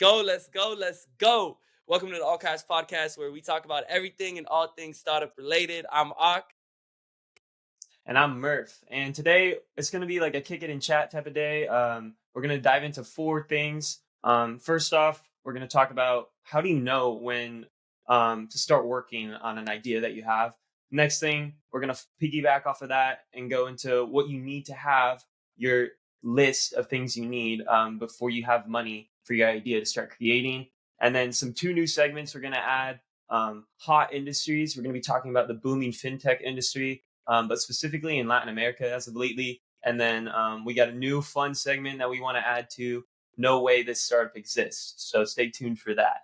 go, let's go, let's go. Welcome to the All Cash Podcast, where we talk about everything and all things startup related. I'm Ak. And I'm Murph. And today it's going to be like a kick it and chat type of day. We're going to dive into four things. First off, we're going to talk about how do you know when to start working on an idea that you have. Next thing, we're going to piggyback off of that and go into what you need to have, your list of things you need before you have money for your idea to start creating. And then two new segments we're going to add. Hot industries. We're going to be talking about the booming FinTech industry. But specifically in Latin America as of lately. And then we got a new fun segment that we want to add to No Way This Startup Exists. So stay tuned for that.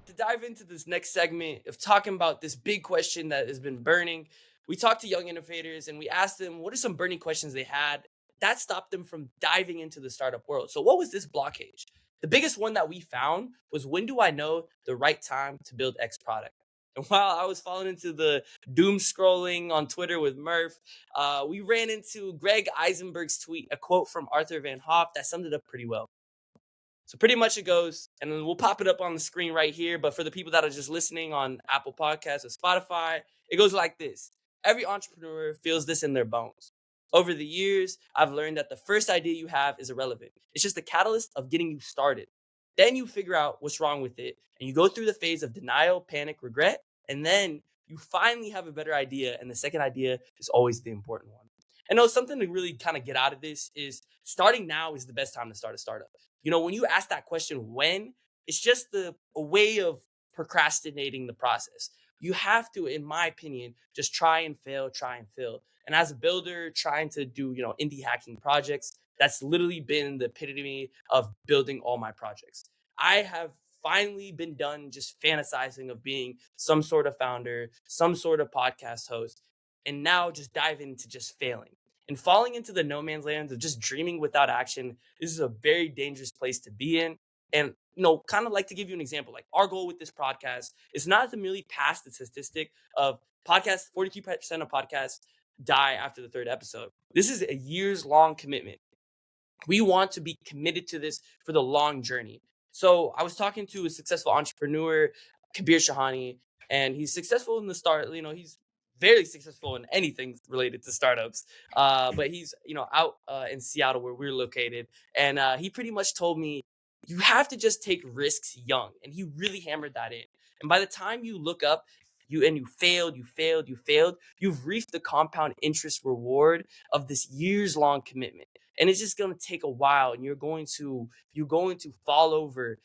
To dive into this next segment of talking about this big question that has been burning, we talked to young innovators and we asked them what are some burning questions they had that stopped them from diving into the startup world. So what was this blockage? The biggest one that we found was, when do I know the right time to build X product? And while I was falling into the doom scrolling on Twitter with Murph, we ran into Greg Eisenberg's tweet, a quote from Arthur Van Hoff that summed it up pretty well. So pretty much it goes, and then we'll pop it up on the screen right here. But for the people that are just listening on Apple Podcasts or Spotify, it goes like this. Every entrepreneur feels this in their bones. Over the years, I've learned that the first idea you have is irrelevant. It's just the catalyst of getting you started. Then you figure out what's wrong with it, and you go through the phase of denial, panic, regret, and then you finally have a better idea, and the second idea is always the important one. And something to really kind of get out of this is starting now is the best time to start a startup. When you ask that question, when, it's just a way of procrastinating the process. You have to, in my opinion, just try and fail. And as a builder, trying to do, indie hacking projects, that's literally been the epitome of building all my projects. I have finally been done just fantasizing of being some sort of founder, some sort of podcast host, and now just dive into just failing. And falling into the no man's land of just dreaming without action, this is a very dangerous place to be in. And, kind of like to give you an example, like our goal with this podcast is not to merely pass the statistic of podcasts, 42% of podcasts die after the third episode. This is a years-long commitment. We want to be committed to this for the long journey. So I was talking to a successful entrepreneur, Kabir Shahani, and he's successful in the start. He's very successful in anything related to startups. But he's, out in Seattle where we're located. And he pretty much told me, you have to just take risks young. And he really hammered that in. And by the time you look up, you failed, you've reaped the compound interest reward of this years-long commitment. And it's just going to take a while, and you're going to fall over.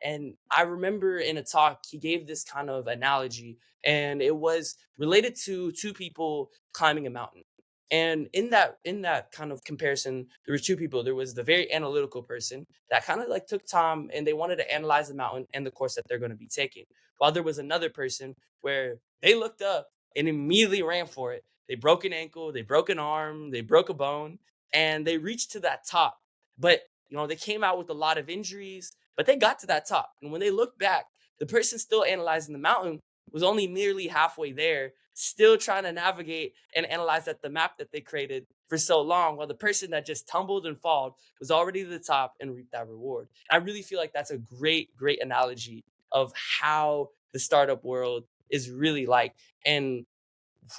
And I remember in a talk, he gave this kind of analogy, and it was related to two people climbing a mountain. And in that kind of comparison, there were two people. There was the very analytical person that kind of like took time and they wanted to analyze the mountain and the course that they're going to be taking. While there was another person where they looked up and immediately ran for it. They broke an ankle, they broke an arm, they broke a bone, and they reached to that top. But, they came out with a lot of injuries, but they got to that top. And when they looked back, the person still analyzing the mountain was only nearly halfway there, still trying to navigate and analyze the map that they created for so long, while the person that just tumbled and falled was already to the top and reaped that reward. I really feel like that's a great analogy of how the startup world is really like. And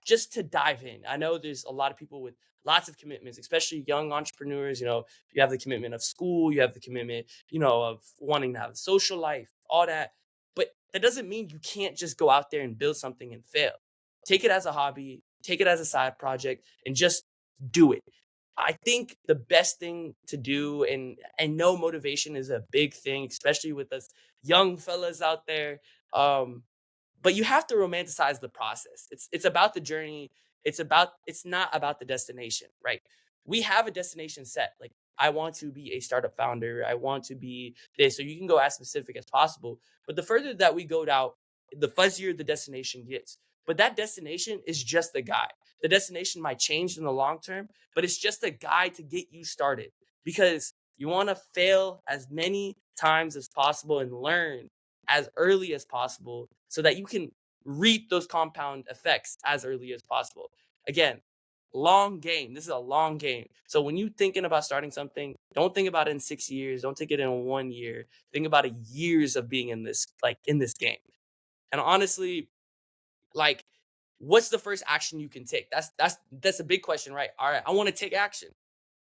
just to dive in, I know there's a lot of people with lots of commitments, especially young entrepreneurs. You have the commitment of school, you have the commitment, of wanting to have a social life, all that. But that doesn't mean you can't just go out there and build something and fail. Take it as a hobby, take it as a side project, and just do it. I think the best thing to do, and I know motivation is a big thing, especially with us young fellas out there. But you have to romanticize the process. It's about the journey. It's not about the destination, right? We have a destination set. Like, I want to be a startup founder. I want to be this. So you can go as specific as possible. But the further that we go out, the fuzzier the destination gets. But that destination is just a guide. The destination might change in the long term, but it's just a guide to get you started, because you want to fail as many times as possible and learn as early as possible so that you can reap those compound effects as early as possible. Again, long game. This is a long game. So when you thinking about starting something, don't think about it in 6 years. Don't think it in 1 year. Think about it years of being in this, like in this game. And honestly, like, what's the first action you can take? That's a big question, right? All right, I want to take action.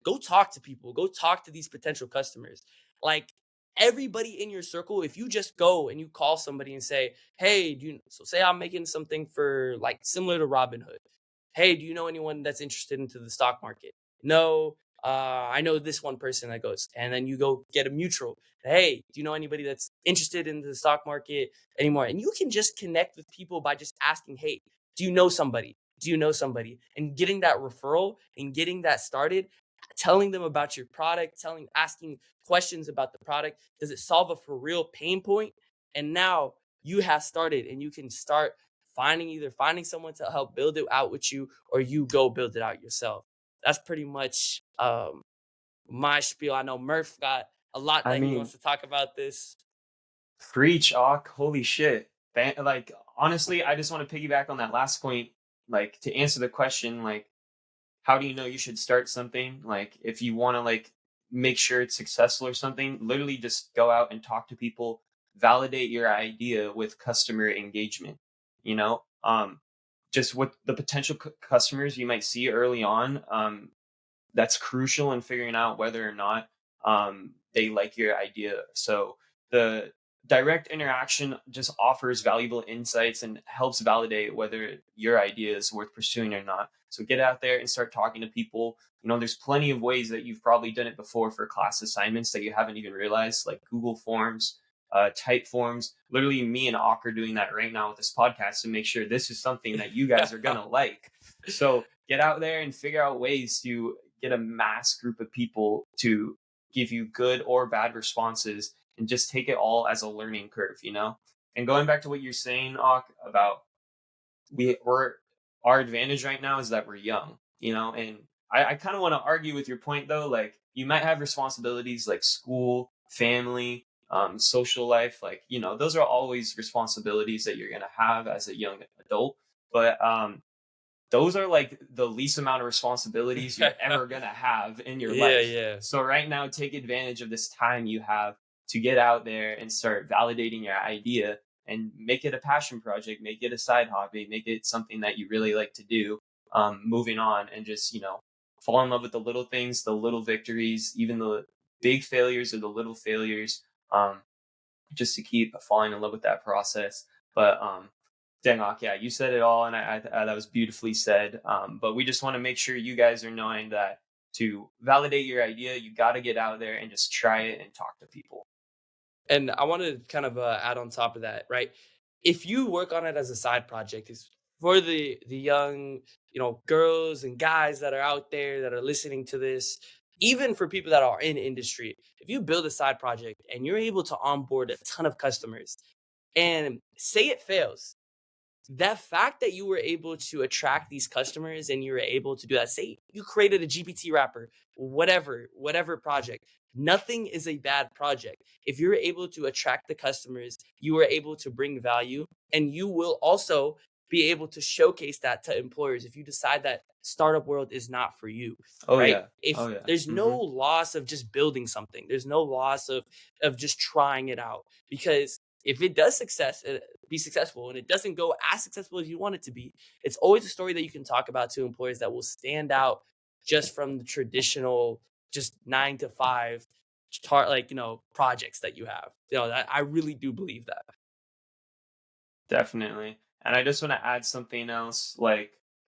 Go talk to people. Go talk to these potential customers. Like everybody in your circle, if you just go and you call somebody and say, "Hey, do you?" So say I'm making something for like similar to Robinhood. Hey, do you know anyone that's interested into the stock market? No, I know this one person that goes, and then you go get a mutual. Hey, do you know anybody that's interested in the stock market anymore? And you can just connect with people by just asking, hey, do you know somebody? Do you know somebody? And getting that referral and getting that started, telling them about your product, asking questions about the product. Does it solve a for real pain point? And now you have started and you can start finding someone to help build it out with you, or you go build it out yourself. That's pretty much my spiel. I know Murph got a lot I that he mean, wants to talk about this. preach, Ak. Holy shit. Like, honestly, I just want to piggyback on that last point. Like, to answer the question, like, how do you know you should start something? Like, if you want to, like, make sure it's successful or something, literally just go out and talk to people, validate your idea with customer engagement, you know? Just with the potential customers you might see early on, that's crucial in figuring out whether or not they like your idea. So the direct interaction just offers valuable insights and helps validate whether your idea is worth pursuing or not. So get out there and start talking to people. You know, there's plenty of ways that you've probably done it before for class assignments that you haven't even realized, like Google Forms, type forms. Literally, me and Ak are doing that right now with this podcast to make sure this is something that you guys are gonna like. So get out there and figure out ways to get a mass group of people to give you good or bad responses, and just take it all as a learning curve, you know? And going back to what you're saying, Ak, about we're our advantage right now is that we're young, you know, and I kind of want to argue with your point though. Like, you might have responsibilities like school, family, social life, like, you know, those are always responsibilities that you're gonna have as a young adult. But those are like the least amount of responsibilities you're ever going to have in your Yeah, life. yeah. So right now, take advantage of this time you have to get out there and start validating your idea and make it a passion project, make it a side hobby, make it something that you really like to do. Moving on, and just, you know, fall in love with the little things, the little victories, even the big failures or the little failures, just to keep falling in love with that process. But Dengok, yeah, you said it all, and that was beautifully said. But we just want to make sure you guys are knowing that to validate your idea, you got to get out there and just try it and talk to people. And I want to kind of add on top of that, right? If you work on it as a side project, it's for the young, girls and guys that are out there that are listening to this. Even for people that are in industry, if you build a side project and you're able to onboard a ton of customers, and say it fails, that fact that you were able to attract these customers and you were able to do that, say you created a GPT wrapper, whatever project, nothing is a bad project. If you're able to attract the customers, you are able to bring value, and you will also be able to showcase that to employers if you decide that startup world is not for you, Oh right? yeah, If oh yeah. there's no loss of just building something, there's no loss of just trying it out, because if it does be successful and it doesn't go as successful as you want it to be, it's always a story that you can talk about to employers that will stand out just from the traditional, just 9 to 5 projects that you have. I really do believe that. Definitely. And I just want to add something else. Like,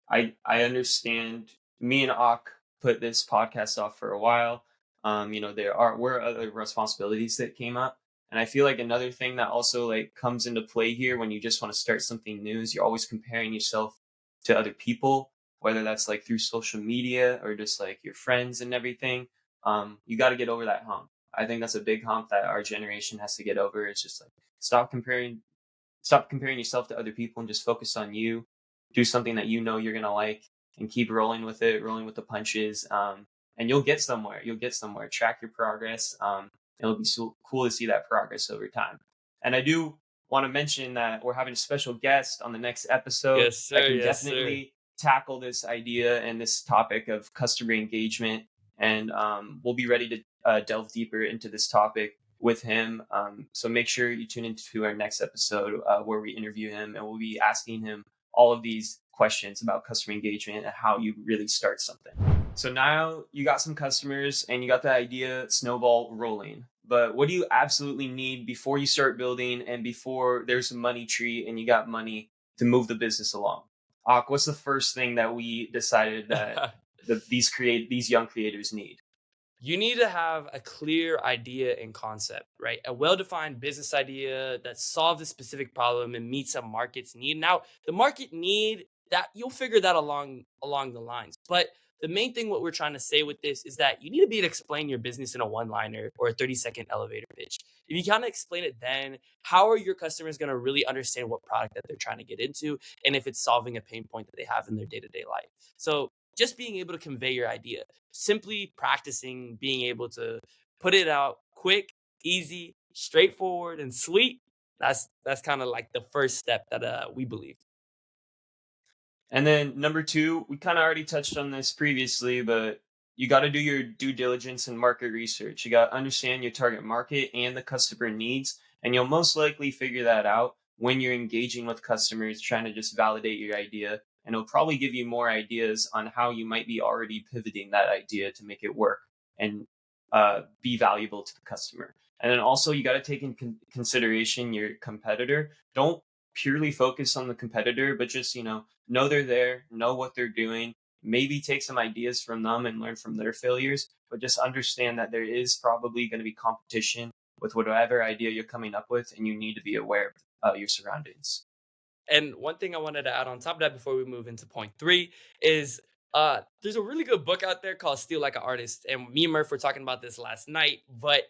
I understand me and Ak put this podcast off for a while. You know, there were other responsibilities that came up. And I feel like another thing that also like comes into play here when you just want to start something new is you're always comparing yourself to other people, whether that's like through social media or just like your friends and everything. You got to get over that hump. I think that's a big hump that our generation has to get over. It's just like stop comparing yourself to other people and just focus on you. Do something that you know you're gonna like, and keep rolling with it, rolling with the punches. And you'll get somewhere. You'll get somewhere. Track your progress. It'll be so cool to see that progress over time. And I do want to mention that we're having a special guest on the next episode Yes, that sir. can Yes, sir. definitely tackle this idea and this topic of customer engagement. And we'll be ready to delve deeper into this topic with him. So make sure you tune into our next episode where we interview him and we'll be asking him all of these questions about customer engagement and how you really start something. So now you got some customers and you got the idea snowball rolling. But what do you absolutely need before you start building and before there's a money tree and you got money to move the business along? What's the first thing that we decided that these young creators need? You need to have a clear idea and concept, right? A well-defined business idea that solves a specific problem and meets a market's need. Now, the market need that you'll figure that along the lines. But the main thing what we're trying to say with this is that you need to be able to explain your business in a one-liner or a 30-second elevator pitch. If you kind of explain it then, how are your customers going to really understand what product that they're trying to get into and if it's solving a pain point that they have in their day-to-day life? So just being able to convey your idea, simply practicing being able to put it out quick, easy, straightforward, and sweet. That's kind of like the first step that we believe. And then number two, we kind of already touched on this previously, but you got to do your due diligence and market research. You got to understand your target market and the customer needs. And you'll most likely figure that out when you're engaging with customers, trying to just validate your idea. And it'll probably give you more ideas on how you might be already pivoting that idea to make it work and be valuable to the customer. And then also, you got to take in consideration your competitor. Don't purely focus on the competitor, but just, know they're there, know what they're doing, maybe take some ideas from them and learn from their failures, but just understand that there is probably going to be competition with whatever idea you're coming up with, and you need to be aware of your surroundings. And one thing I wanted to add on top of that before we move into point three is there's a really good book out there called Steal Like an Artist. And me and Murph were talking about this last night. But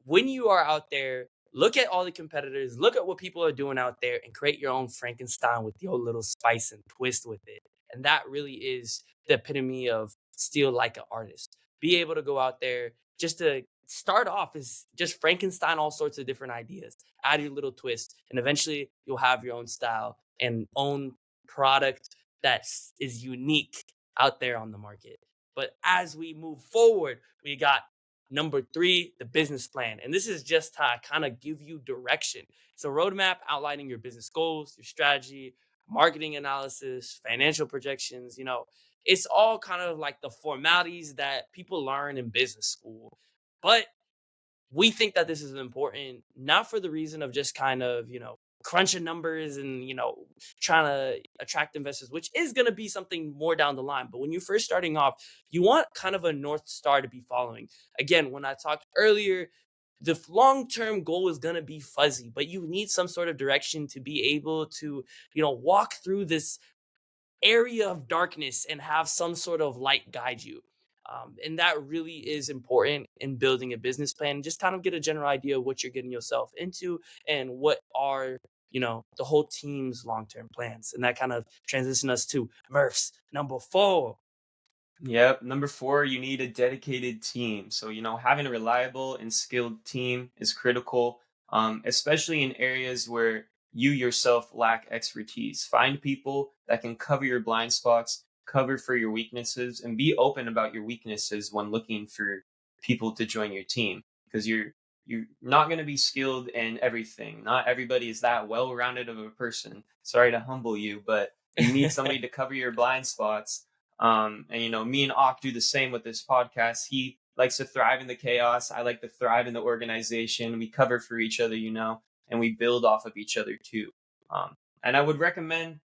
when you are out there, look at all the competitors, look at what people are doing out there, and create your own Frankenstein with your little spice and twist with it. And that really is the epitome of steal like an artist. Be able to go out there just to start off is just Frankenstein all sorts of different ideas, add your little twist, and eventually you'll have your own style and own product that is unique out there on the market. But as we move forward, we got number three, the business plan. And this is just to kind of give you direction. It's a roadmap outlining your business goals, your strategy, marketing analysis, financial projections. It's all kind of like the formalities that people learn in business school. But we think that this is important, not for the reason of just kind of, crunching numbers and, trying to attract investors, which is going to be something more down the line. But when you're first starting off, you want kind of a North Star to be following. Again, when I talked earlier, the long term goal is going to be fuzzy, but you need some sort of direction to be able to, walk through this area of darkness and have some sort of light guide you. And that really is important in building a business plan. Just kind of get a general idea of what you're getting yourself into and what are, the whole team's long term plans. And that kind of transition us to Murph's number four. Yep. Number four, you need a dedicated team. So, having a reliable and skilled team is critical, especially in areas where you yourself lack expertise. Find people that can cover your blind spots, cover for your weaknesses, and be open about your weaknesses when looking for people to join your team, because you're not going to be skilled in everything. Not everybody is that well-rounded of a person. Sorry to humble you, but you need somebody to cover your blind spots. And me and Ak do the same with this podcast. He likes to thrive in the chaos. I like to thrive in the organization. We cover for each other, and we build off of each other too. And I would recommend,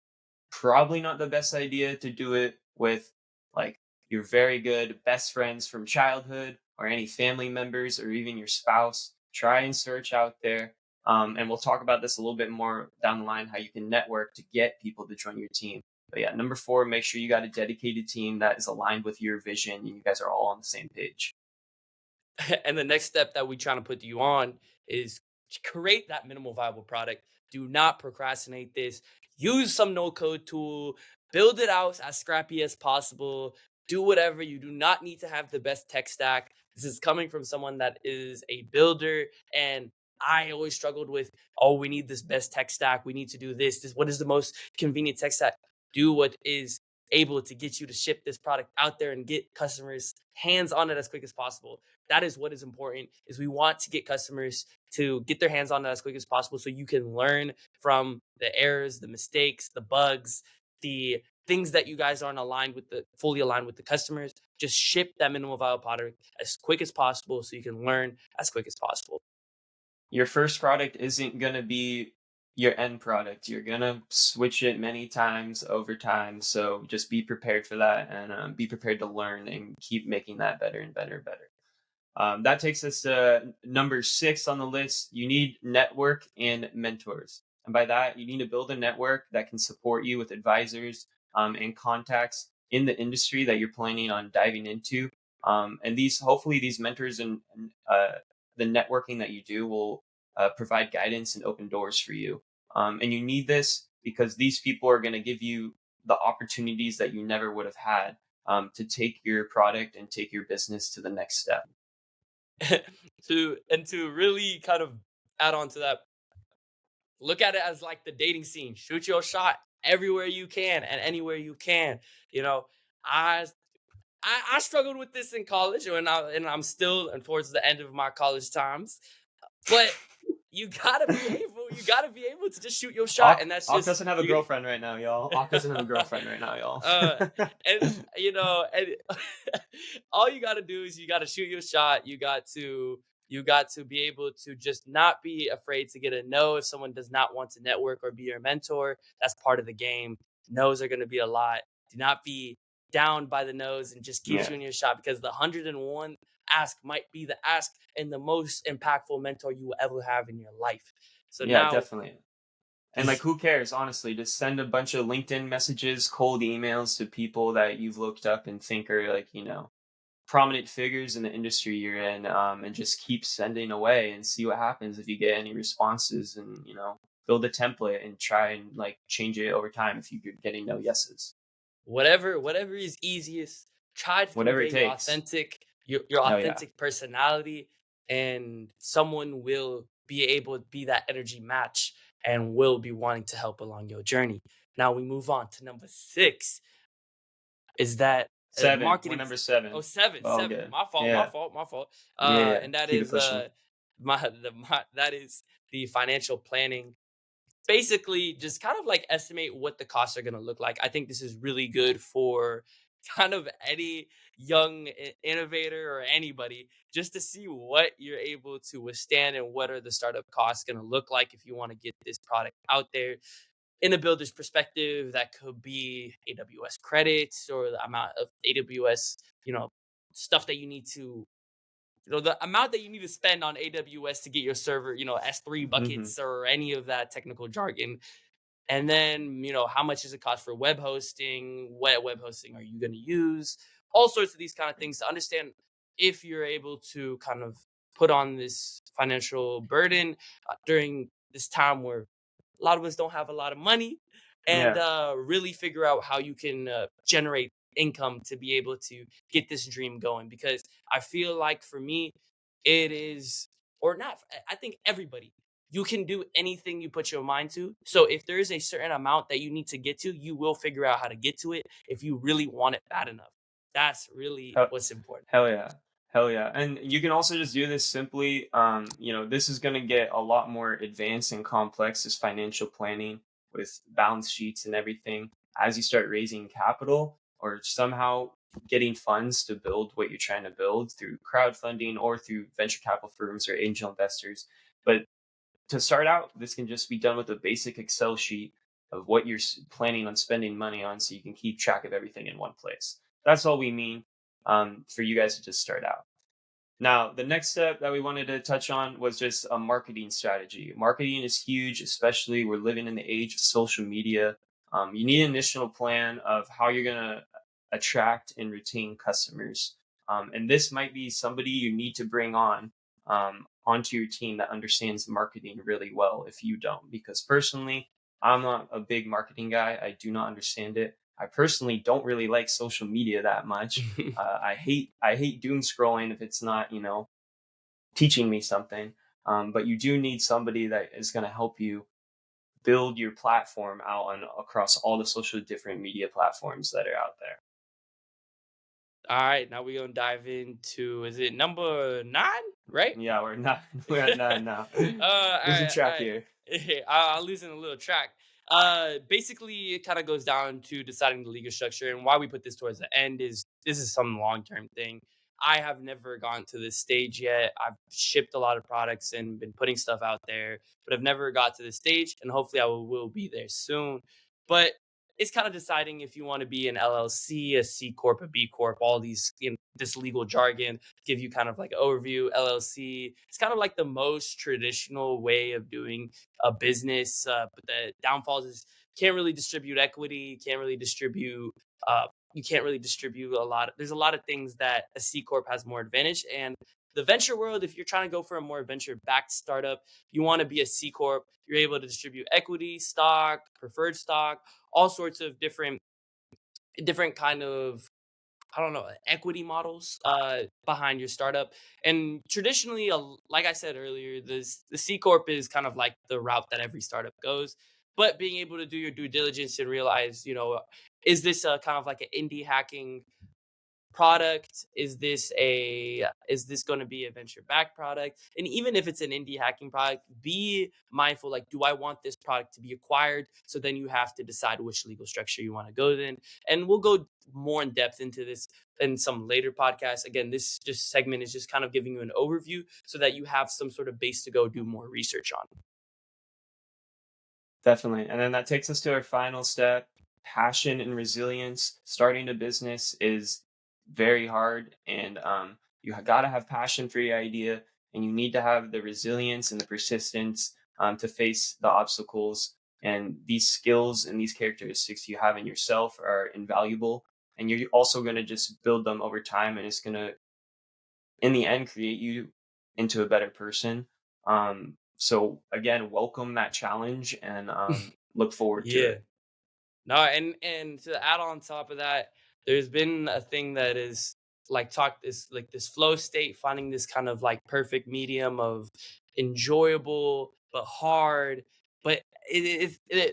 probably not the best idea to do it with like your very good best friends from childhood or any family members or even your spouse. Try and search out there. And we'll talk about this a little bit more down the line, how you can network to get people to join your team. But yeah, number four, make sure you got a dedicated team that is aligned with your vision and you guys are all on the same page. And the next step that we trying to put you on is create that minimal viable product. Do not procrastinate this. Use some no code tool, build it out as scrappy as possible. Do whatever. You do not need to have the best tech stack. This is coming from someone that is a builder, and I always struggled with, oh, we need this best tech stack. We need to do this. What is the most convenient tech stack? Do what is able to get you to ship this product out there and get customers hands on it as quick as possible. That is what is important, is we want to get customers to get their hands on it as quick as possible so you can learn from the errors, the mistakes, the bugs, the things that you guys aren't aligned with, the fully aligned with the customers. Just ship that minimal viable product as quick as possible so you can learn as quick as possible. Your first product isn't going to be your end product. You're going to switch it many times over time. So just be prepared for that, and be prepared to learn and keep making that better and better and better. That takes us to number 6 on the list. You need network and mentors. And by that, you need to build a network that can support you with advisors and contacts in the industry that you're planning on diving into. And hopefully these mentors and the networking that you do will provide guidance and open doors for you. And you need this because these people are going to give you the opportunities that you never would have had to take your product and take your business to the next step. To really kind of add on to that, look at it as like the dating scene. Shoot your shot everywhere you can and anywhere you can. You know, I I struggled with this in college, and I'm still and towards the end of my college times. But you gotta be able to just shoot your shot, and that's Ak just doesn't have a you. girlfriend right now, y'all. Ak doesn't have a girlfriend right now, y'all. uh, and and all you got to do is you got to shoot your shot. You got to be able to just not be afraid to get a no if someone does not want to network or be your mentor. That's part of the game. No's are going to be a lot. Do not be down by the nose and just keep Yeah, shooting your shot, because the 101 ask might be the ask and the most impactful mentor you will ever have in your life. So yeah, now, definitely. And like, who cares, honestly? Just send a bunch of LinkedIn messages, cold emails to people that you've looked up and think are like, prominent figures in the industry you're in, and just keep sending away and see what happens if you get any responses, and build a template and try and like change it over time if you're getting no yeses. whatever is easiest, try to Whatever convey it takes. your Oh yeah. authentic personality, and someone will be able to be that energy match and will be wanting to help along your journey. Now we move on to number 6, is that 7. We're marketing. number Oh, 7. seven, All seven. good. My fault, my Yeah. fault, my fault. Yeah, yeah. And that Keep it is pushing. that is the financial planning. Basically, just kind of like estimate what the costs are going to look like. I think this is really good for kind of any young innovator or anybody, just to see what you're able to withstand and what are the startup costs going to look like if you want to get this product out there. In a builder's perspective, that could be AWS credits or the amount of AWS, stuff that you need to, the amount that you need to spend on AWS to get your server, S3 Hmm. buckets or any of that technical jargon. And then, how much does it cost for web hosting? What web hosting are you going to use? All sorts of these kind of things to understand if you're able to kind of put on this financial burden during this time where a lot of us don't have a lot of money, and Yeah. really figure out how you can generate income to be able to get this dream going. Because I feel like for me, it is, or not, I think everybody, you can do anything you put your mind to. So if there is a certain amount that you need to get to, you will figure out how to get to it if you really want it bad enough. That's really Hell, what's important. hell yeah. Hell yeah. And you can also just do this simply. This is going to get a lot more advanced and complex, this financial planning with balance sheets and everything, as you start raising capital or somehow getting funds to build what you're trying to build through crowdfunding or through venture capital firms or angel investors. But to start out, this can just be done with a basic Excel sheet of what you're planning on spending money on, so you can keep track of everything in one place. That's all we mean, for you guys to just start out. Now, the next step that we wanted to touch on was just a marketing strategy. Marketing is huge, especially we're living in the age of social media. You need an initial plan of how you're going to attract and retain customers. And this might be somebody you need to bring on onto your team that understands marketing really well if you don't. Because personally, I'm not a big marketing guy. I do not understand it. I personally don't really like social media that much. I hate doom scrolling if it's not teaching me something. But you do need somebody that is going to help you build your platform out on across all the social different media platforms that are out there. All right, now we're gonna dive into, is it number 9, right? Yeah, we're not we're at nine now. Losing Alright, track alright. here. I'm losing a little track. Basically, it kind of goes down to deciding the legal structure, and why we put this towards the end is this is some long term thing. I have never gone to this stage yet. I've shipped a lot of products and been putting stuff out there, but I've never got to this stage, and hopefully, will be there soon. But it's kind of deciding if you want to be an LLC, a C corp, a B corp, all these this legal jargon give you kind of like an overview. LLC, it's kind of like the most traditional way of doing a business, but the downfalls is can't really distribute equity, can't really distribute. You can't really distribute a lot. There's a lot of things that a C corp has more advantage, and the venture world, if you're trying to go for a more venture backed startup, you want to be a C corp. You're able to distribute equity, stock, preferred stock, all sorts of different kind of, I don't know, equity models behind your startup. And traditionally, like I said earlier, the C corp is kind of like the route that every startup goes. But being able to do your due diligence and realize, is this a kind of like an indie hacking product? Is this going to be a venture backed product? And even if it's an indie hacking product, be mindful, like, do I want this product to be acquired? So then you have to decide which legal structure you want to go in. And we'll go more in depth into this in some later podcasts. Again, this just segment is just kind of giving you an overview so that you have some sort of base to go do more research on. Definitely. And then that takes us to our final step, passion and resilience. Starting a business is very hard, and got to have passion for your idea, and you need to have the resilience and the persistence to face the obstacles. And these skills and these characteristics you have in yourself are invaluable. And you're also going to just build them over time, and it's going to, in the end, create you into a better person. So again, welcome that challenge, and look forward to Yeah. it. No, and to add on top of that, there's been a thing that is like talk this like this flow state, finding this kind of like perfect medium of enjoyable but hard. But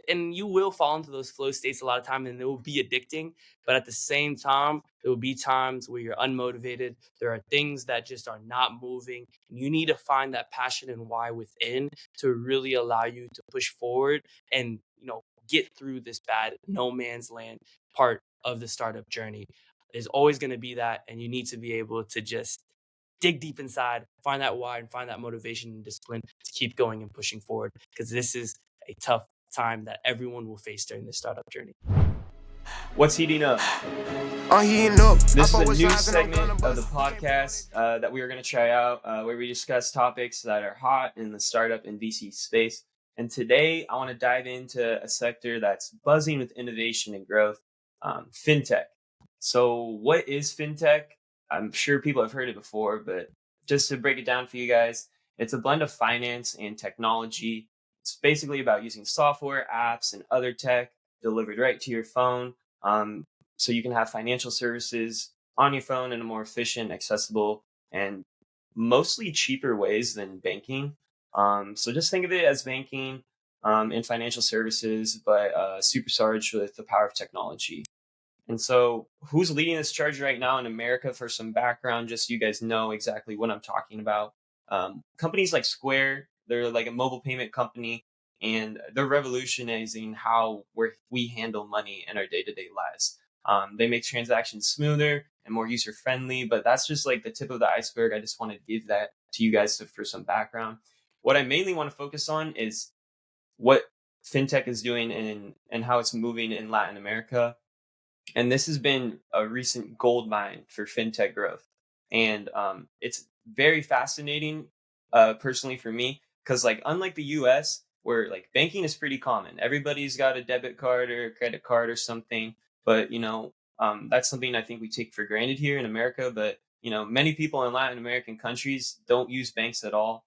and you will fall into those flow states a lot of time, and it will be addicting. But at the same time, there will be times where you're unmotivated. There are things that just are not moving. And you need to find that passion and why within to really allow you to push forward and get through this bad no man's land part of the startup journey. There's always going to be that, and you need to be able to just dig deep inside, find that why, and find that motivation and discipline to keep going and pushing forward, because this is a tough time that everyone will face during this startup journey. What's heating up? I'm heating up. This is a new segment of the podcast that we are going to try out, where we discuss topics that are hot in the startup and VC space. And today, I want to dive into a sector that's buzzing with innovation and growth, FinTech. So, what is FinTech? I'm sure people have heard it before, but just to break it down for you guys, it's a blend of finance and technology. It's basically about using software, apps, and other tech delivered right to your phone. So you can have financial services on your phone in a more efficient, accessible, and mostly cheaper ways than banking. So just think of it as banking in financial services, but supercharged with the power of technology. And so who's leading this charge right now in America? For some background, just so you guys know exactly what I'm talking about. Companies like Square, they're like a mobile payment company, and they're revolutionizing how we handle money in our day-to-day lives. They make transactions smoother and more user-friendly, but that's just like the tip of the iceberg. I just wanted to give that to you guys for some background. What I mainly want to focus on is what FinTech is doing and how it's moving in Latin America. And this has been a recent gold mine for FinTech growth. And it's very fascinating, personally for me, because like unlike the US, where like banking is pretty common, everybody's got a debit card or a credit card or something. But that's something I think we take for granted here in America. But many people in Latin American countries don't use banks at all.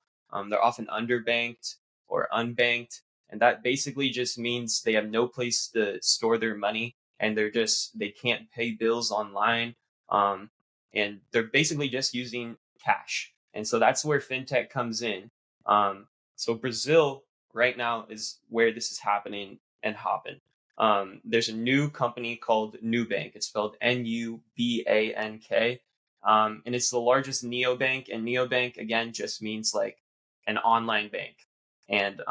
They're often underbanked or unbanked, and that basically just means they have no place to store their money, and they can't pay bills online, and they're basically just using cash. And so that's where FinTech comes in. So Brazil right now is where this is happening and hopping. There's a new company called Nubank. It's spelled Nubank. And it's the largest neobank. And neobank, again, just means like an online bank. And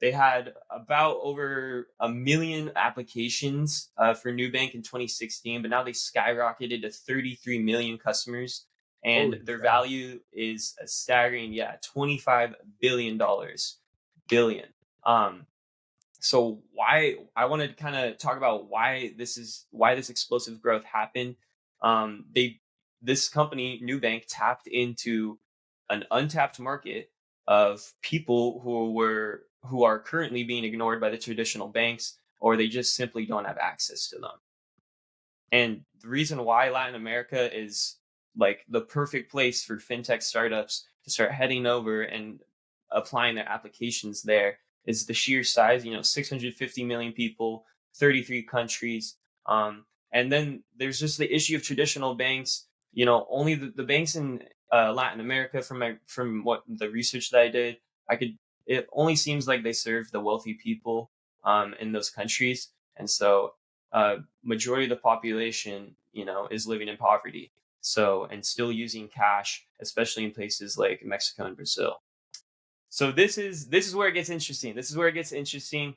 they had about over 1 million applications for Nubank in 2016, but now they skyrocketed to 33 million customers. And Holy their crap. value is a staggering, $25 billion. Billion. So why I want to kind of talk about why this explosive growth happened. They This company Nubank tapped into an untapped market of people who are currently being ignored by the traditional banks, or they just simply don't have access to them. And the reason why Latin America is like the perfect place for fintech startups to start heading over and applying their applications there is the sheer size, 650 million people, 33 countries. And then there's just the issue of traditional banks. Only the banks in Latin America, from what the research that I did, it only seems like they serve the wealthy people in those countries. And so majority of the population, is living in poverty. So, and still using cash, especially in places like Mexico and Brazil. So this is where it gets interesting.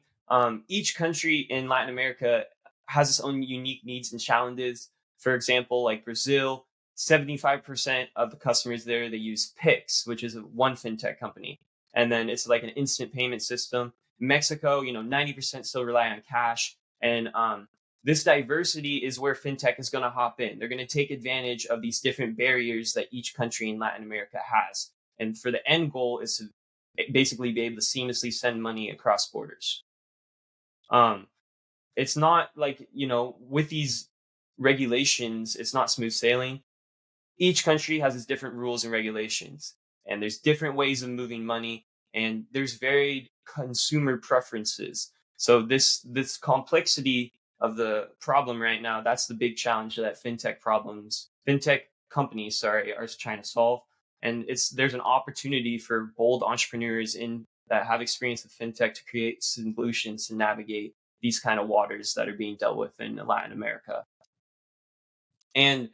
Each country in Latin America has its own unique needs and challenges. For example, like Brazil, 75% of the customers there, they use Pix, which is one fintech company. And then it's like an instant payment system. Mexico, 90% still rely on cash. And this diversity is where fintech is going to hop in. They're going to take advantage of these different barriers that each country in Latin America has. And for the end goal is to basically be able to seamlessly send money across borders. It's not like, with these regulations, it's not smooth sailing. Each country has its different rules and regulations, and there's different ways of moving money, and there's varied consumer preferences. So this complexity of the problem right now, that's the big challenge that fintech companies, are trying to solve. And there's an opportunity for bold entrepreneurs that have experience with fintech to create solutions to navigate these kind of waters that are being dealt with in Latin America. And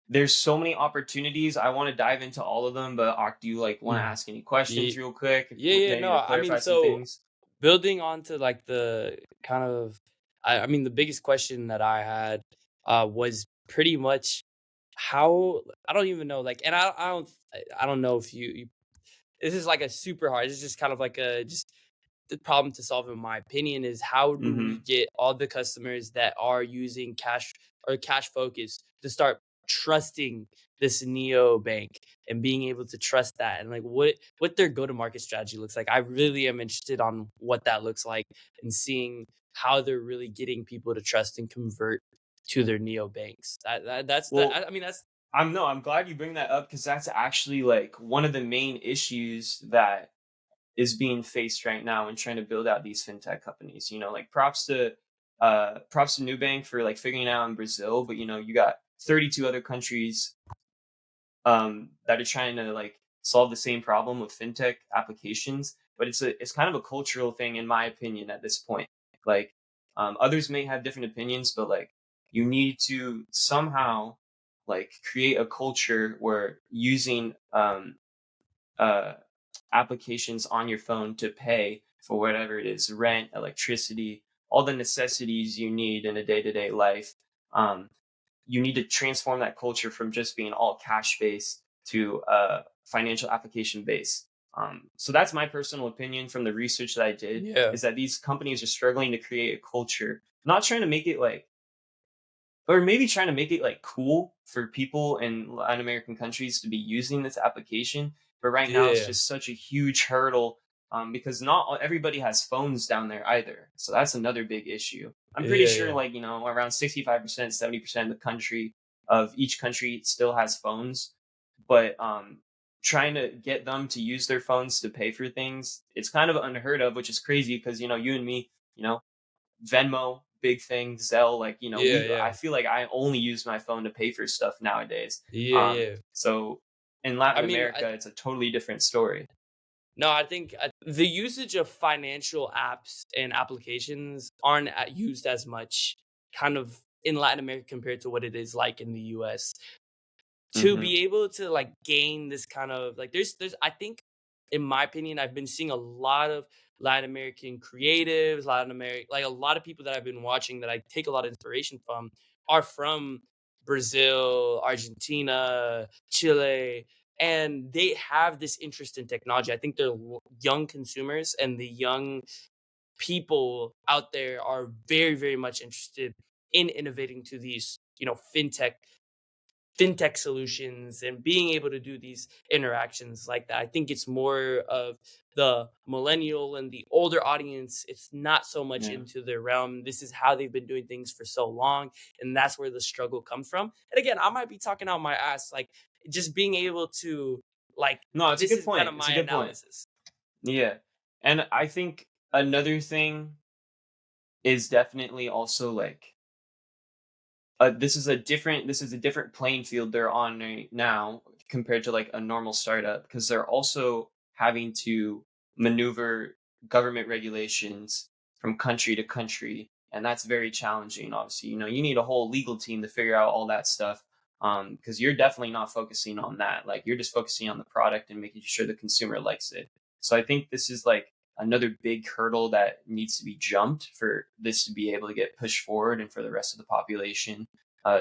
there's so many opportunities. I want to dive into all of them, but do you want to ask any questions Yeah, real quick? yeah, Maybe no, to I mean, clarify some so things. building onto like the kind of, I mean, the biggest question that I had was pretty much how, I don't even know, like, and I don't know if you this is like a super hard. It's just kind of like just the problem to solve, in my opinion, is how do we Mm-hmm. get all the customers that are using cash or cash focus to start trusting this neo bank and being able to trust that, and like what their go to market strategy looks like. I really am interested on what that looks like and seeing how they're really getting people to trust and convert to their neo banks. Well, I mean, that's I'm glad you bring that up, because that's actually like one of the main issues that is being faced right now in trying to build out these fintech companies. Like props to Nubank for like figuring it out in Brazil, but you got 32 other countries that are trying to like solve the same problem with fintech applications. But it's kind of a cultural thing, in my opinion, at this point. Like others may have different opinions, but like you need to somehow like create a culture where using uh, applications on your phone to pay for whatever it is, rent, electricity, all the necessities you need in a day-to-day life. You need to transform that culture from just being all cash based to financial application based. So that's my personal opinion from the research that I did, yeah, is that these companies are struggling to create a culture, not trying to make it like, or maybe trying to make it like cool for people in Latin American countries to be using this application. But right now, it's yeah, just such a huge hurdle, because not everybody has phones down there either. So that's another big issue. I'm pretty sure, yeah, like, around 65%, 70% of the country, of each country, still has phones. But trying to get them to use their phones to pay for things, it's kind of unheard of, which is crazy because, you and me, Venmo, big thing, Zelle, like, yeah, I yeah, feel like I only use my phone to pay for stuff nowadays. yeah, yeah. So in I Latin mean, America, it's a totally different story. No, I think the usage of financial apps and applications aren't used as much kind of in Latin America compared to what it is like in the US. To Mm-hmm. be able to like gain this kind of like there's I think in my opinion I've been seeing a lot of Latin American creatives, Latin American like a lot of people that I've been watching that I take a lot of inspiration from are from Brazil, Argentina, Chile, and they have this interest in technology. I think they're young consumers and the young people out there are very very much interested in innovating to these, fintech solutions and being able to do these interactions like that. I think it's more of the millennial and the older audience. It's not so much Yeah. into their realm. This is how they've been doing things for so long. And that's where the struggle comes from. And again, I might be talking out my ass, like just being able to, like, No, it's a this good is kind point. of It's a my good point. analysis. Yeah. And I think another thing is definitely also like this is a different playing field they're on right now compared to like a normal startup because they're also having to maneuver government regulations from country to country, and that's very challenging. Obviously, you need a whole legal team to figure out all that stuff, because you're definitely not focusing on that. Like, you're just focusing on the product and making sure the consumer likes it. So I think this is like another big hurdle that needs to be jumped for this to be able to get pushed forward and for the rest of the population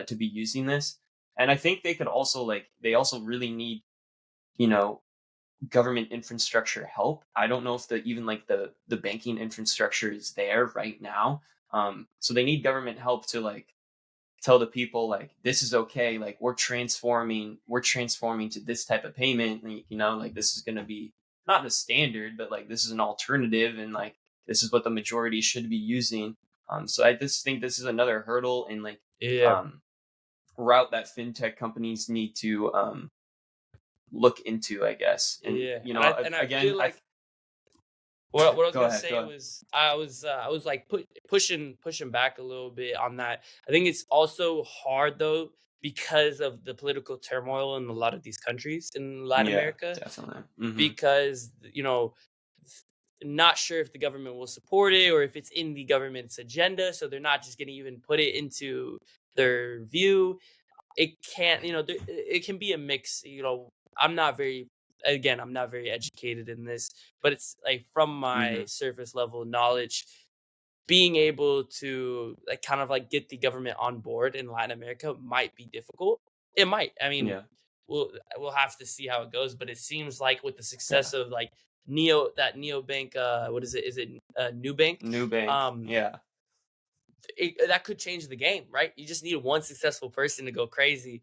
to be using this. And I think they could also they also really need, you know, government infrastructure help. I don't know if even like the banking infrastructure is there right now. So they need government help to like tell the people like this is okay, like we're transforming to this type of payment, and, like this is going to be not the standard, but like this is an alternative, and like this is what the majority should be using. So I just think this is another hurdle in like Yeah. um route that fintech companies need to look into, I guess. And Yeah. And I again, feel like what I was go gonna ahead, go say ahead. was I was like pushing back a little bit on that. I think it's also hard though because of the political turmoil in a lot of these countries in Latin Yeah, America definitely. Hmm. because not sure if the government will support it or if it's in the government's agenda, so they're not just gonna even put it into their view. It can't, it can be a mix. I'm not very, again, I'm not very educated in this, but it's like from my Hmm. surface level knowledge, being able to like kind of like get the government on board in Latin America might be difficult. It might. I mean, Yeah, we'll have to see how it goes, but it seems like with the yeah. success of like Neobank, what is it? Is it New Bank? New bank. Um, Yeah, that could change the game, right? You just need one successful person to go crazy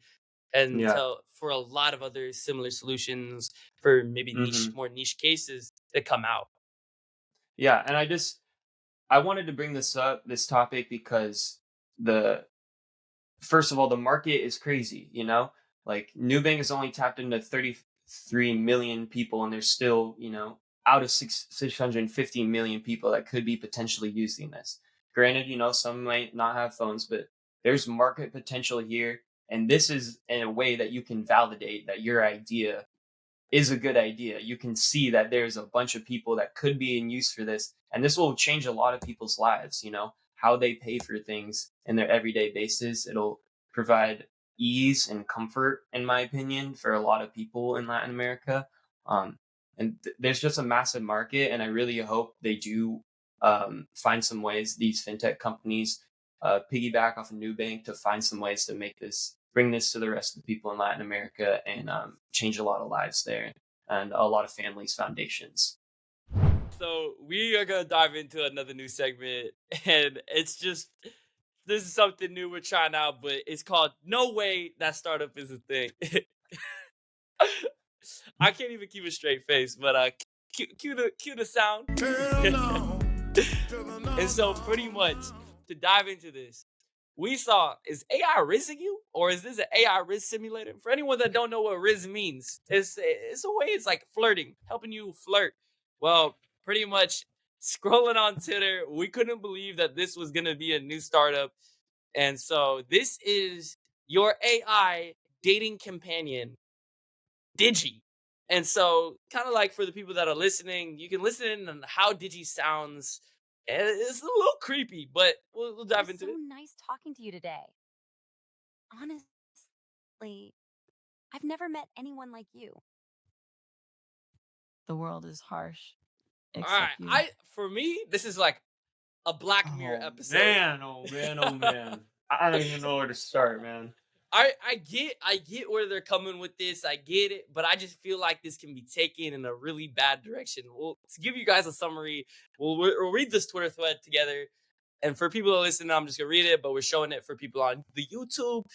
and yeah. for a lot of other similar solutions for maybe Hmm. more niche cases to come out. Yeah, and I wanted to bring this topic because the first of all, the market is crazy, like Nubank has only tapped into 33 million people, and there's still, out of 650 million people that could be potentially using this. Granted, some might not have phones, but there's market potential here. And this is in a way that you can validate that your idea is a good idea. You can see that there's a bunch of people that could be in use for this, and this will change a lot of people's lives. How they pay for things in their everyday basis. It'll provide ease and comfort, in my opinion, for a lot of people in Latin America. Um, and there's just a massive market, and I really hope they do find some ways. These fintech companies piggyback off a new bank to find some ways to bring this to the rest of the people in Latin America, and change a lot of lives there and a lot of families' foundations. So we are gonna dive into another new segment, and it's just this is something new we're trying out, but it's called "No Way That Startup Is a Thing." I can't even keep a straight face, but cue the sound. And so pretty much to dive into this, we saw, is AI rizzing you, or is this an AI Rizz simulator? For anyone that don't know what Rizz means, it's a way, it's like flirting, helping you flirt. Well, pretty much scrolling on Twitter, we couldn't believe that this was gonna be a new startup, and so this is your AI dating companion, Digi. And so, kind of like for the people that are listening, you can listen on how Digi sounds. And it's a little creepy, but we'll It dive was into so it. nice talking to you today. Honestly, I've never met anyone like you. The world is harsh, All right, except you. for me, this is like a Black Mirror Oh episode. man, oh man, oh man. I don't even know where to start, man. I get where they're coming with this. I get it, but I just feel like this can be taken in a really bad direction. Well, to give you guys a summary, we'll read this Twitter thread together. And for people that listen, I'm just gonna read it, but we're showing it for people on the YouTube.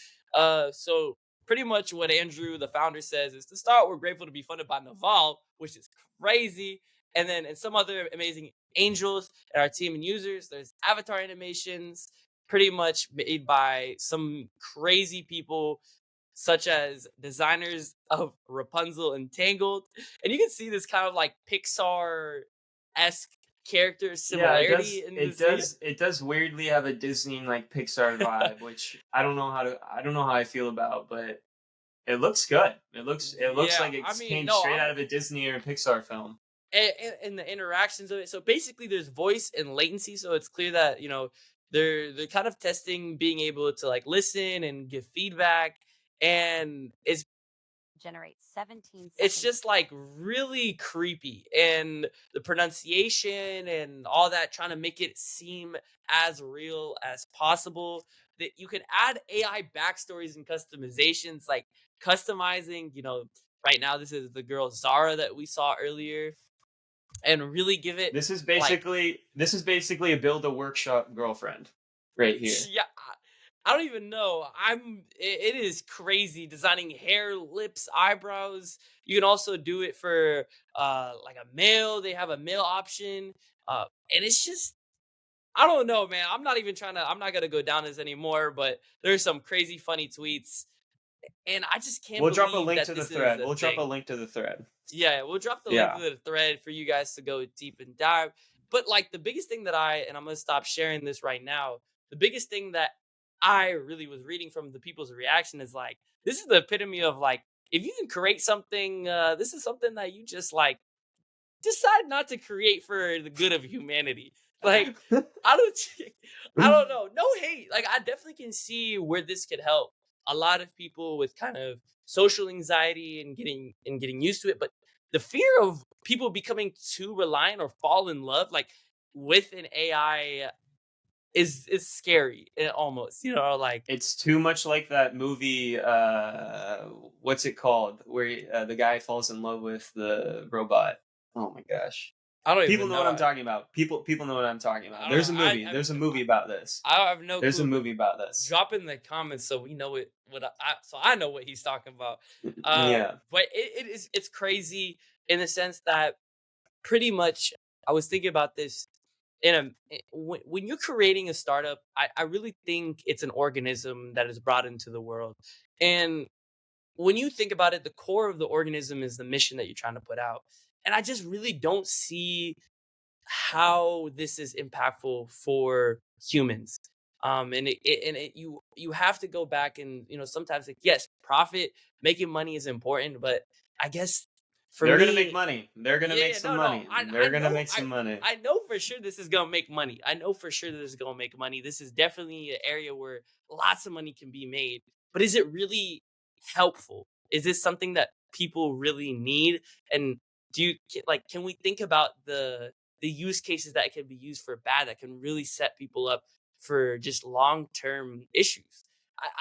So pretty much what Andrew, the founder, says is to start, we're grateful to be funded by Naval, which is crazy. And then and some other amazing angels and our team and users. There's avatar animations, pretty much made by some crazy people, such as designers of Rapunzel and Tangled. And you can see this kind of like Pixar esque character Yeah, it similarity does. in It this video. does. It does weirdly have a Disney like Pixar vibe, which I don't know how to. I don't know how I feel about, but it looks good. It looks. It looks Yeah, like it I mean, came no, straight out of a Disney or a Pixar film. and the interactions of it. So basically, there's voice and latency. So it's clear that they're kind of testing being able to like listen and give feedback, and Generate 17 it's seconds. just like really creepy, and the pronunciation and all that, trying to make it seem as real as possible. That you can add AI backstories and customizations, like customizing. Right now this is the girl Zara that we saw earlier, and really give it This is like basically a build a workshop girlfriend, right here. yeah. I don't even know. It is crazy designing hair, lips, eyebrows. You can also do it for like a male. They have a male option. And it's just I don't know, man. I'm not gonna go down this anymore, but there's some crazy funny tweets. And I just can't We'll drop a believe link that to the this is thread. a We'll drop a thing. link to the thread. Yeah, we'll drop the link to Yeah. the thread for you guys to go deep and dive. But like the biggest thing that and I'm gonna stop sharing this right now. The biggest thing that I really was reading from the people's reaction is like, this is the epitome of like, if you can create something, this is something that you just like decide not to create for the good of humanity. Like, I don't, I don't know. No hate. Like, I definitely can see where this could help a lot of people with kind of social anxiety and getting used to it. But the fear of people becoming too reliant or fall in love, like with an AI, is scary. Almost, like It's too much like that movie. What's it called? Where the guy falls in love with the robot. Oh my gosh. I don't People even know what I'm know. talking about. People know what I'm talking I about. don't know. There's a movie. There's a movie about this. I have no There's a clue, but movie about this. drop in the comments so we know it. So I know what he's talking about. Yeah. But it's crazy in the sense that pretty much I was thinking about this when you're creating a startup. I really think it's an organism that is brought into the world, and when you think about it, the core of the organism is the mission that you're trying to put out. And I just really don't see how this is impactful for humans. You have to go back and sometimes, like, yes, profit, making money is important, but I guess for They're gonna make me, money. They're gonna make yeah, some no, money. I They're gonna know, make some money. I know for sure this is gonna make money. I know for sure that this is gonna make money. This is definitely an area where lots of money can be made. But is it really helpful? Is this something that people really need? And can we think about the use cases that can be used for bad, that can really set people up for just long term issues?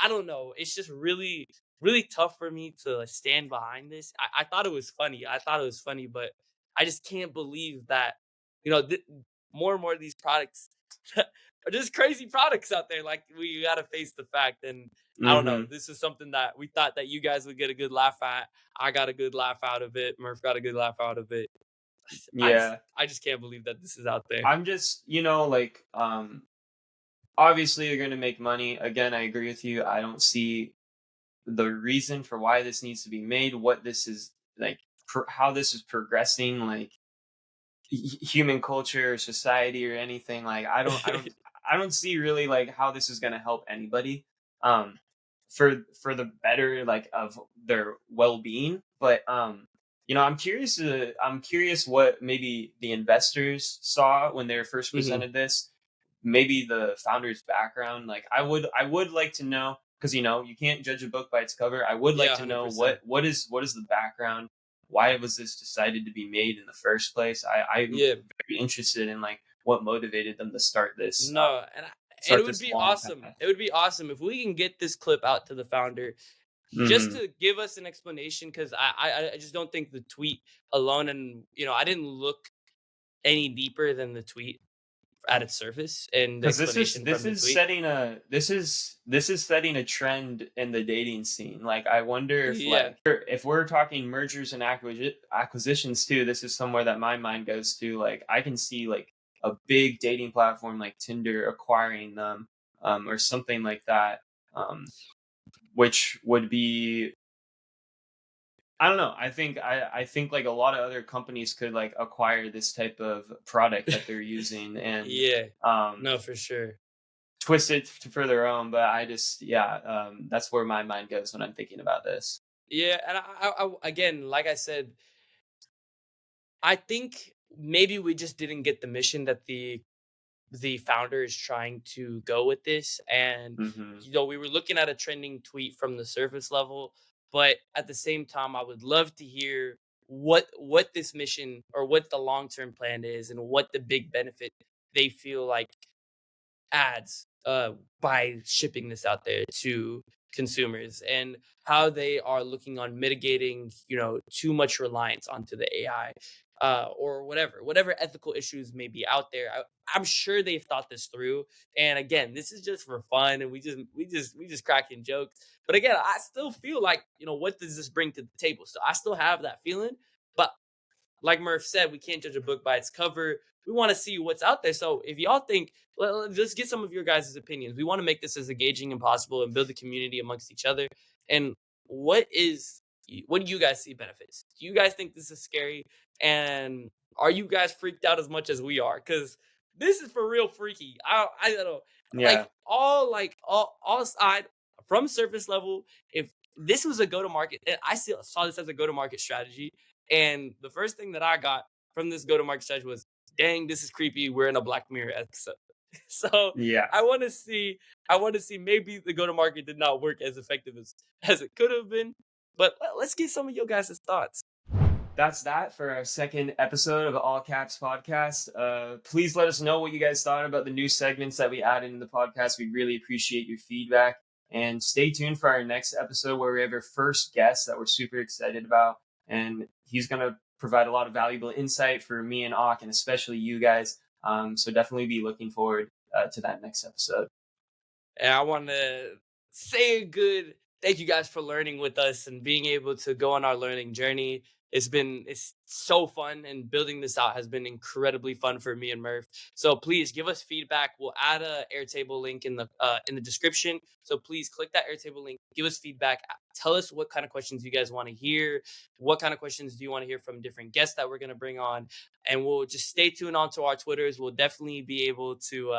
I don't know. It's just really really tough for me to stand behind this. I thought it was funny. I thought it was funny, but I just can't believe that more and more of these products are just crazy products out there. Like, we got to face the fact, and I don't know. Hmm. This is something that we thought that you guys would get a good laugh at. I got a good laugh out of it. Murph got a good laugh out of it. Yeah. I just can't believe that this is out there. I'm just like obviously you're gonna make money. Again, I agree with you. I don't see the reason for why this needs to be made, what this is like, how this is progressing, like human culture, society, or anything. Like I don't see really like how this is going to help anybody, um, for the better like of their well being. But I'm curious what maybe the investors saw when they were first Hmm. presented this. Maybe the founder's background. Like I would like to know, because you can't judge a book by its cover. I would like Yeah, to know 100%. what is the background. Why was this decided to be made in the first place? I'm Yeah. very interested in like what motivated them to start this No, and it would be long awesome. path. It would be awesome if we can get this clip out to the founder just Hmm. to give us an explanation, because I just don't think the tweet alone, and I didn't look any deeper than the tweet at its surface and the Because this is explanation this from the is tweet. setting a this is setting a trend in the dating scene. Like I wonder if Yeah. like if we're talking mergers and acquisitions too, this is somewhere that my mind goes to. Like I can see like a big dating platform like Tinder acquiring them, or something like that, um, which would be, I don't know. I think like a lot of other companies could like acquire this type of product that they're using and Yeah. um No, for sure. twist it for their own. But I just, yeah, that's where my mind goes when I'm thinking about this. Yeah, and again, like I said, I think maybe we just didn't get the mission that the founder is trying to go with this. And Hmm. we were looking at a trending tweet from the surface level, but at the same time, I would love to hear what this mission or what the long-term plan is, and what the big benefit they feel like ads by shipping this out there to consumers, and how they are looking on mitigating too much reliance onto the AI, or whatever ethical issues may be out there. I'm sure they've thought this through, and again, this is just for fun, and we just cracking jokes. But again, I still feel like, what does this bring to the table? So I still have that feeling, but like Murph said, we can't judge a book by its cover. We want to see what's out there. So if y'all think, let's get some of your guys' opinions. We want to make this as engaging as possible and build a community amongst each other. And what do you guys see benefits? Do you guys think this is scary? And are you guys freaked out as much as we are? Because this is for real freaky. I don't know. Yeah. All aside from surface level, if this was a go to market, and I still saw this as a go to market strategy, and the first thing that I got from this go to market strategy was, dang, this is creepy. We're in a Black Mirror episode. So Yeah. I want to see, maybe the go to market did not work as effective as it could have been. But let's get some of your guys' thoughts. That's that for our second episode of the All Caps podcast. Please let us know what you guys thought about the new segments that we added in the podcast. We really appreciate your feedback. And stay tuned for our next episode where we have our first guest that we're super excited about. And he's going to provide a lot of valuable insight for me and Ak, and especially you guys. So definitely be looking forward to that next episode. And I want to say a good thank you guys for learning with us and being able to go on our learning journey. It's so fun, and building this out has been incredibly fun for me and Murph. So please give us feedback. We'll add a Airtable link in the description. So please click that Airtable link. Give us feedback. Tell us what kind of questions you guys want to hear. What kind of questions do you want to hear from different guests that we're going to bring on? And we'll just stay tuned onto our Twitters. We'll definitely be able to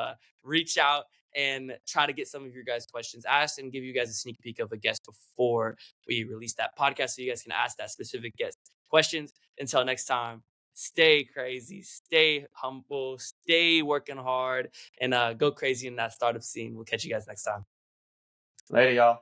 reach out and try to get some of your guys' questions asked, and give you guys a sneak peek of a guest before we release that podcast, so you guys can ask that specific guest questions. Until next time, stay crazy, stay humble, stay working hard, and go crazy in that startup scene. We'll catch you guys next time. Later, y'all.